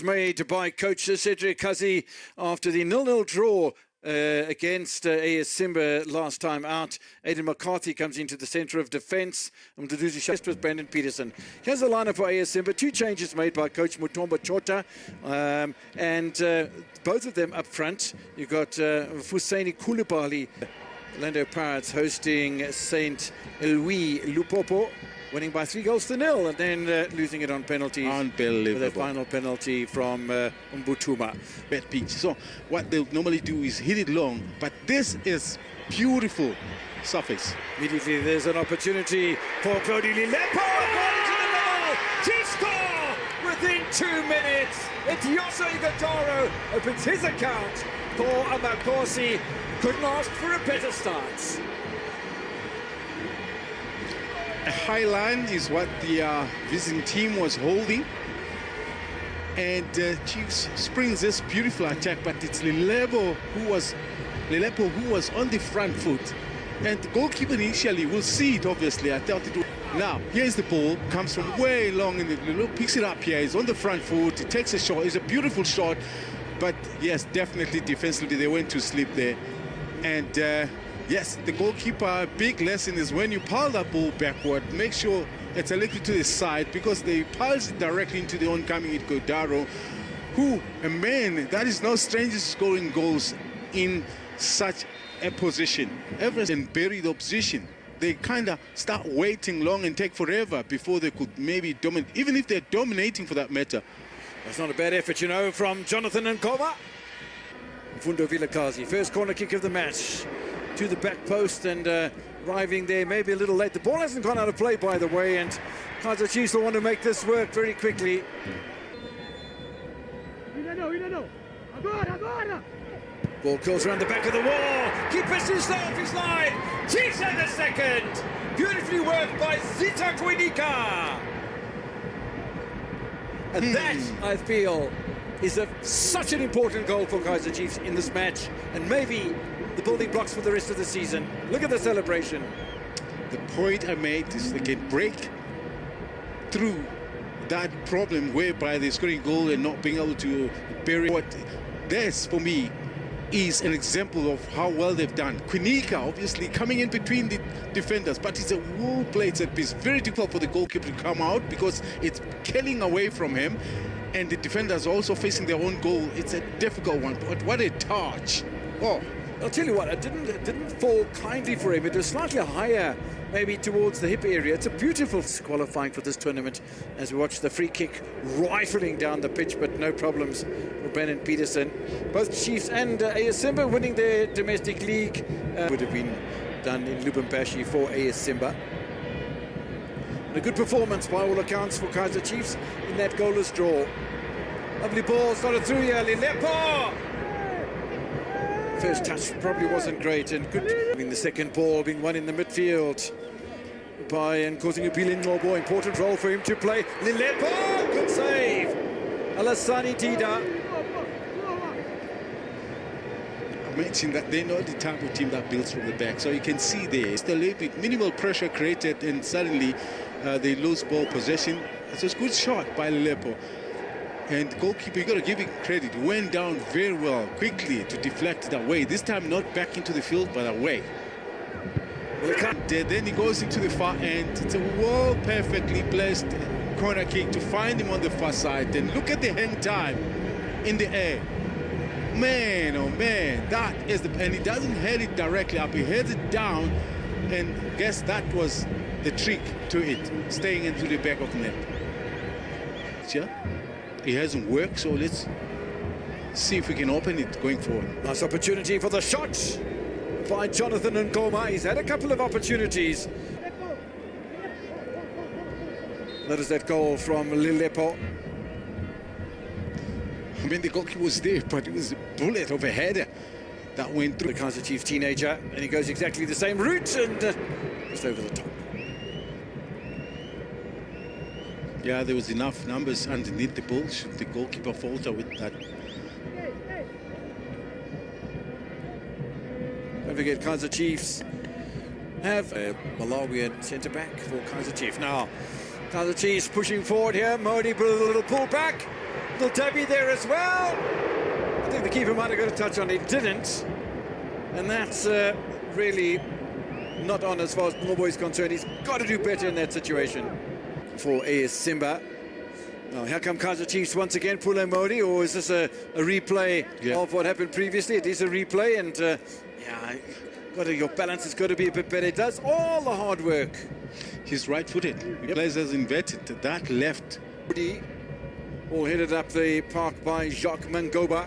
Made by coach Cedric Kaizer after the 0-0 draw against AS Simba last time out. Aidan McCarthy comes into the centre of defence. Mduduzi Shast with Brandon Peterson. Here's the lineup for AS Simba. Two changes made by coach Mutombo Chota, and both of them up front. You've got Fusaini Koulibaly. Orlando Pirates hosting Saint Louis Lupopo, winning by 3-0, and then losing it on penalties. Unbelievable. With a final penalty from Mbutuma. Bad pitch. So what they'll normally do is hit it long, but this is beautiful surface. Immediately there's an opportunity for Cody Lilepo, according to the middle, to score within 2 minutes. It's Yoso Igataro opens his account for Amakosi. Couldn't ask for a better start. A high line is what the visiting team was holding, and Chiefs springs this beautiful attack, but it's Lilepo who was on the front foot, and the goalkeeper initially will see it. Obviously, I thought it would. Now here's the ball, comes from way long, and Lilepo picks it up here. He's on the front foot. He takes a shot. It's a beautiful shot, but yes, definitely defensively they went to sleep there, and. Yes, the goalkeeper, big lesson is when you pile that ball backward, make sure it's a little to the side, because they piles it directly into the oncoming Igodaro, who, a man, that is no stranger to scoring goals in such a position. Ever and bury the opposition. They kind of start waiting long and take forever before they could maybe dominate, even if they're dominating for that matter. That's not a bad effort, you know, from Jonathan Nkoma. Fundo Vilakazi, first corner kick of the match. To the back post, and arriving there maybe a little late. The ball hasn't gone out of play, by the way, and Kaizer Chiefs will want to make this work very quickly. Ball goes around the back of the wall. Keeper too slow off his line. Chiefs have the second. Beautifully worked by Zita Kwinika. And that, I feel, is such an important goal for Kaizer Chiefs in this match, and maybe the building blocks for the rest of the season. Look at the celebration. The point I made is they can break through that problem whereby they're scoring a goal and not being able to bury. What this, for me, is an example of how well they've done. Kwinika, obviously, coming in between the defenders, but it's a well-played set piece. Very difficult for the goalkeeper to come out because it's killing away from him, and the defenders also facing their own goal. It's a difficult one, but what a touch. Oh. I'll tell you what, it didn't fall kindly for him. It was slightly higher, maybe towards the hip area. It's a beautiful qualifying for this tournament as we watch the free kick rifling down the pitch, but no problems for Brandon Peterson. Both Chiefs and AS Simba winning their domestic league. Would have been done in Lubumbashi for AS Simba. And a good performance by all accounts for Kaizer Chiefs in that goalless draw. Lovely ball started through here, Lilepo! First touch probably wasn't great, and good. The second ball being won in the midfield by Nkosi Ngubile. Important role for him to play. Lilepo, good save. Alassani Dida. I mentioned that they're not the type of team that builds from the back, so you can see there it's a little bit minimal pressure created, and suddenly they lose ball possession. It's a good shot by Lilepo. And goalkeeper, you got to give him credit. He went down very well, quickly, to deflect it away. This time not back into the field, but away. Then he goes into the far end. It's a well perfectly placed corner kick to find him on the far side. Then look at the hang time in the air. Man, oh man, that is the... And he doesn't head it directly up. He heads it down, and I guess that was the trick to it, staying into the back of the net. Yeah. It hasn't worked, so let's see if we can open it going forward. Nice opportunity for the shot by Jonathan Nkoma. He's had a couple of opportunities. That is that goal from Lilepo. I mean, the goalkeeper was there, but it was a bullet of a header that went through. The Kaizer Chiefs teenager, and he goes exactly the same route, and just over the top. Yeah, there was enough numbers underneath the ball. Should the goalkeeper falter with that? Don't forget, Kaizer Chiefs have a Malawian centre-back for Kaizer Chiefs. Now, Kaizer Chiefs pushing forward here. Modi with a little pull back. Little tabby there as well. I think the keeper might have got a touch on it, didn't. And that's really not on as far as Mmobo is concerned. He's got to do better in that situation for AS Simba. Now, here come Kaizer Chiefs once again, Pule Modi, or is this a replay of what happened previously? It is a replay, and your balance has got to be a bit better. It does all the hard work. He's right-footed. He plays as inverted. That left. All headed up the park by Jacques Mangoba.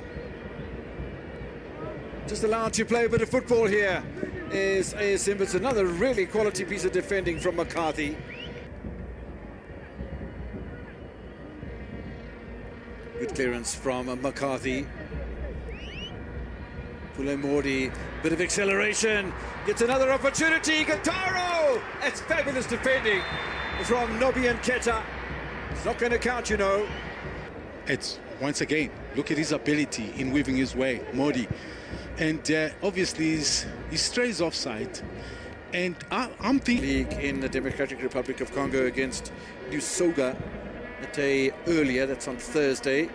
Just allowed to play a bit of football here is AS Simba. It's another really quality piece of defending from McCarthy. Good clearance from McCarthy. Pule Modi, bit of acceleration, gets another opportunity. Gataro! That's fabulous defending from Nobi and Keta. It's not going to count, you know. It's once again, look at his ability in weaving his way, Modi. And obviously he strays offside. And I'm thinking... League in the Democratic Republic of Congo against Lusoga a day earlier. That's on Thursday.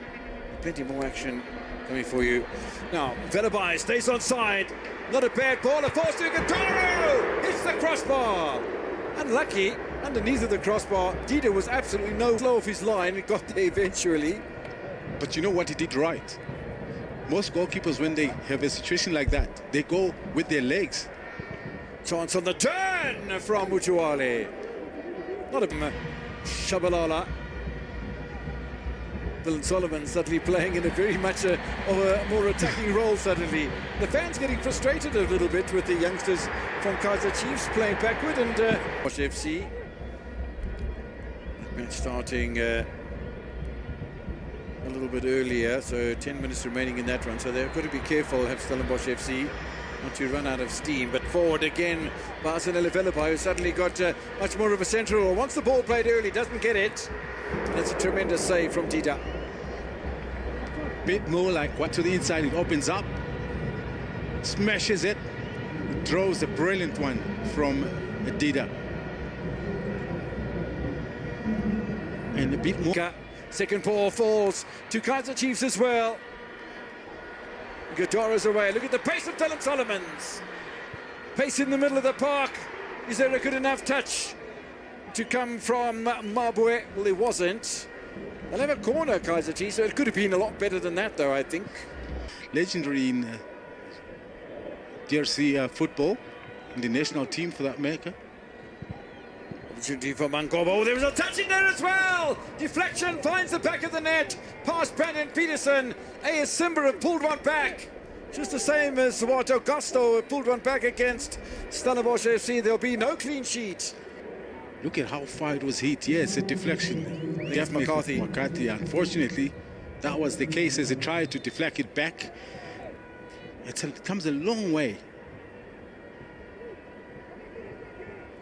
Plenty more action coming for you. Now, Velabai stays on side. Not a bad ball. A force to Gataro! Hits the crossbar. Unlucky. Underneath of the crossbar, Dida was absolutely no slow off his line. It got there eventually. But you know what he did right? Most goalkeepers, when they have a situation like that, they go with their legs. Chance on the turn from Mutuale. Not a Shabalala. Dylan Solomon suddenly playing in a very much of a more attacking role suddenly. The fans getting frustrated a little bit with the youngsters from Kaizer Chiefs playing backward, and Bosch FC. That match starting a little bit earlier, so 10 minutes remaining in that run, so they've got to be careful, have Stellenbosch FC not to run out of steam. But forward again by Asanele Velabai, who suddenly got much more of a central role. Once the ball played early, doesn't get it. That's a tremendous save from Dida. Bit more like what to the inside, it opens up, smashes it, throws a brilliant one from Dida. And a bit more. Second ball falls to Kaizer Chiefs as well. Gadaro's away. Look at the pace of Dylan Solomons. Pace in the middle of the park. Is there a good enough touch to come from Mabue? Well, there wasn't. They'll have a corner, Kaizer Chiefs, so it could have been a lot better than that, though, I think. Legendary in DRC football, in the national team for that matter. Opportunity for Mangobo. Oh, there was a touch in there as well. Deflection finds the back of the net. Past Brandon Peterson. AS Simba have pulled one back. Just the same as what Augusto pulled one back against Stellenbosch FC. There'll be no clean sheet. Look at how far it was hit. Yes, a deflection. Definitely McCarthy. Unfortunately, that was the case as he tried to deflect it back. It comes a long way.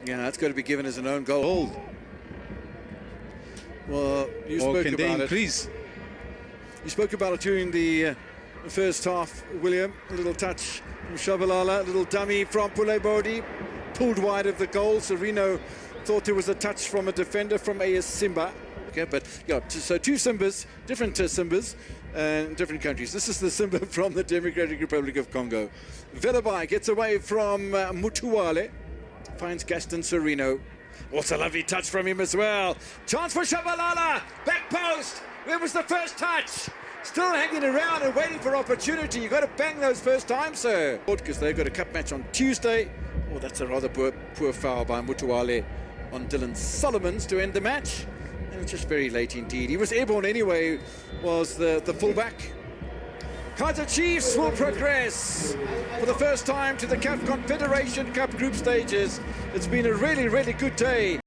Yeah, that's got to be given as an own goal. Well, you spoke about it. You spoke about it during the first half, William. A little touch from Shabalala, a little dummy from Pule Modi, pulled wide of the goal. Sereno thought there was a touch from a defender from AS Simba. Okay, but yeah, so two Simbas, different Simbas, different countries. This is the Simba from the Democratic Republic of Congo. Velabai gets away from Mutuale, finds Gaston Sereno. Also a lovely touch from him as well. Chance for Shabalala, back post. Where was the first touch? Still hanging around and waiting for opportunity. You've got to bang those first time, sir. Because they've got a cup match on Tuesday. Oh, that's a rather poor foul by Mutuale on Dylan Solomons to end the match. And it's just very late indeed. He was airborne anyway, was the fullback. Kaizer Chiefs will progress for the first time to the CAF Confederation Cup group stages. It's been a really, really good day.